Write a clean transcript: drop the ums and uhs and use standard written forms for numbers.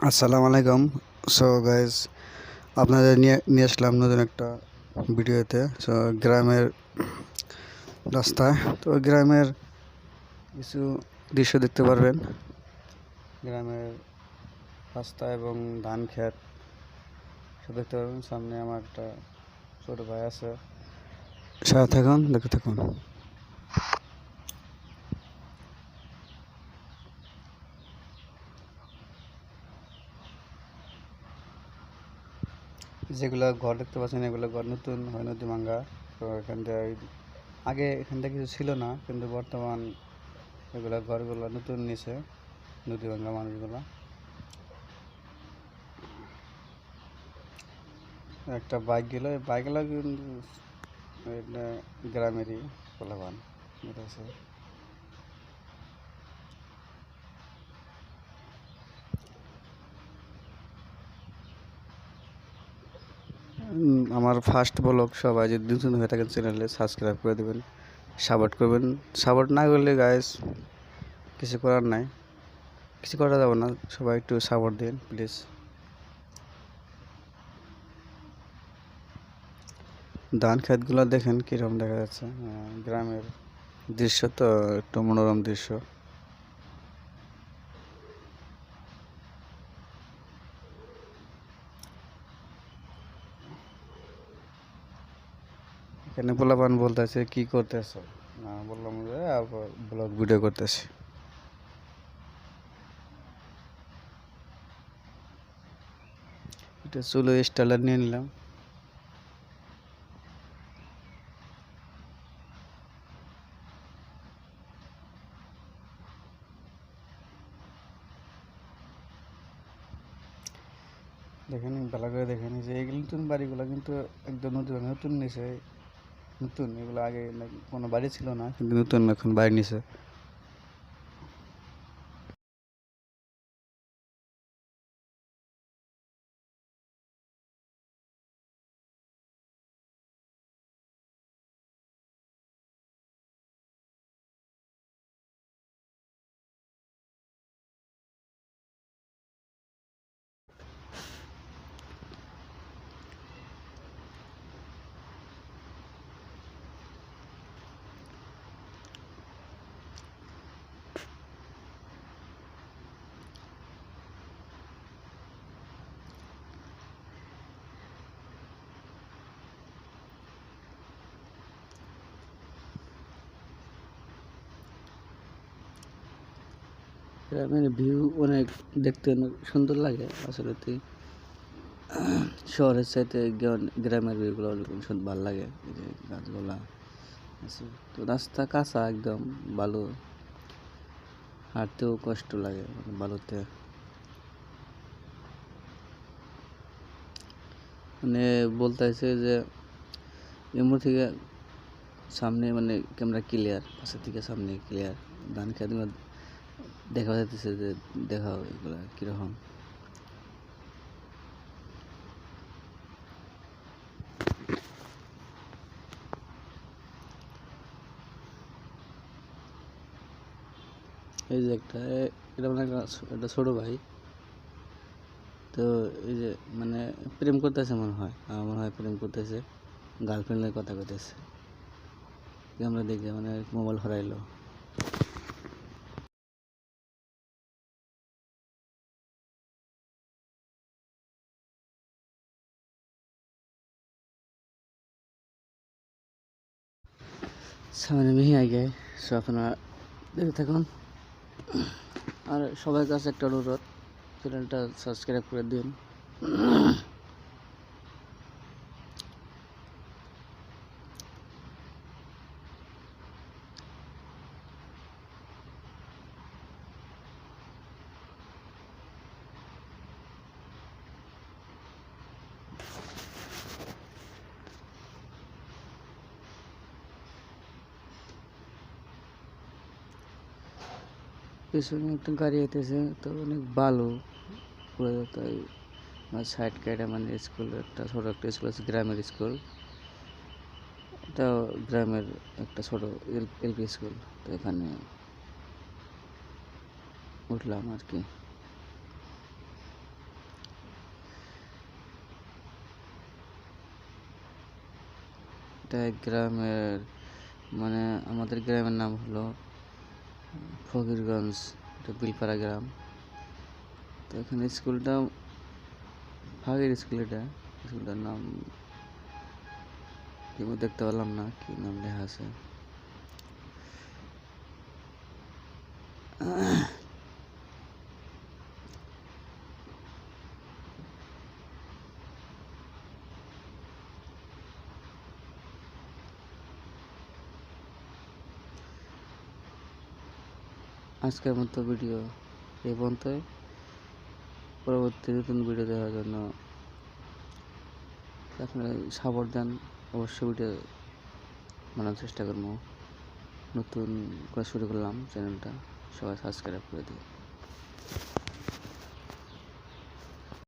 আসসালামু আলাইকুম। So guys, আপনাদের নিয়ে নিয়ে আসলাম নতুন একটা ভিডিওতে। সো গ্রামের রাস্তায়, তো গ্রামের কিছু দৃশ্য দেখতে পারবেন। গ্রামের রাস্তা এবং ধান ক্ষেত সব দেখতে পারবেন। সামনে আমার একটা ছোট ভাই আছে, সাথে থাকুন, দেখতে থাকুন। যেগুলো ঘর দেখতে পাচ্ছেন, এগুলো ঘর নতুন হয়, নদী ভাঙ্গা। তো এখান থেকে আগে এখান থেকে কিছু ছিল না, কিন্তু বর্তমান এগুলা ঘরগুলো নতুন নিচে নদী ভাঙ্গা মানুষগুলা। একটা বাইক গেল, বাইকগুলো কিন্তু এটা গ্রামেরই পোলাপান এটা আছে। আমার ফার্স্ট ব্লগ, সবাই যদি নতুন হয়ে থাকেন চ্যানেলে সাবস্ক্রাইব করে দেবেন, সাপোর্ট করবেন। সাপোর্ট না করলে গাইস কিছু করার নাই, কিছু করা যাবে না। সবাই একটু সাপোর্ট দিন প্লিজ। ধান ক্ষেতগুলো দেখেন কীরকম দেখা যাচ্ছে। গ্রামের দৃশ্য তো একটু মনোরম দৃশ্য। এখানে পোলাপান বলতেছে কি করতেছো, বললাম যে ব্লগ ভিডিও করতেছি। এটা চুলো স্টাইলার নিয়ে নিলাম। দেখেন ভালো করে দেখেন, যে এইগুলো নতুন বাড়িগুলো কিন্তু একদম নতুন নতুন নিচে, নতুন এগুলো আগে কোনো বাড়ি ছিল না, কিন্তু নতুন এখন বাড়ি নিছে। গ্রামের ভিউ অনেক দেখতে অনেক সুন্দর লাগে আসলে। শহরের চাইতে গ্রামের ভিউগুলো অনেক ভালো লাগে। এই যে গাছগুলা আছে, তো রাস্তা কাঁচা একদম, বালু, হাঁটতেও কষ্ট লাগে বালুতে। মানে বলতেছে যে এমন থেকে সামনে মানে ক্যামেরা ক্লিয়ার, পাশের থেকে সামনে ক্লিয়ার। ধান খেতগুলো দেখা যাইতেছে, যে দেখাও এগুলা কীরকম। এই যে এটা মানে একটা ছোটো ভাই, তো এই যে মানে প্রেম করতেছে মনে হয়, আমার মনে হয় প্রেম করতেছে, গার্লফ্রেন্ডের কথা কইতেছে। আমরা দেখে মানে মোবাইল হারাইলো। সামনে মেহি আগে, সো আপনারা দেখতে থাকুন। আর সবার কাছে একটা অনুরোধ, চ্যানেলটা সাবস্ক্রাইব করে দিন। পেছনে একটা গাড়ি আইতেছে, তো অনেক ভালো পুরো, তাই সাইড কাইটা মানে স্কুল, একটা ছোট একটা স্কুল আছে, গ্রামের স্কুল। এটা গ্রামের একটা ছোট এলপি স্কুল। তো এখানে উঠলাম আর কি। এটা গ্রামের মানে আমাদের গ্রামের নাম হলো ফকিরগঞ্জ, এটা বিলপাড়া গ্রাম। তো এখানে স্কুলটা ফাঁকির স্কুল, এটা স্কুলটার নাম দেখতে পেলাম না, কি নাম লেখা আছে। আজকের মতো ভিডিও এই পর্যন্তই। পরবর্তী নতুন ভিডিও দেখার জন্য আপনারা সাপোর্ট দেন। অবশ্যই ভিডিও বানানোর চেষ্টা করবো। নতুন করে শুরু করলাম চ্যানেলটা, সবাই সাবস্ক্রাইব করে দিই।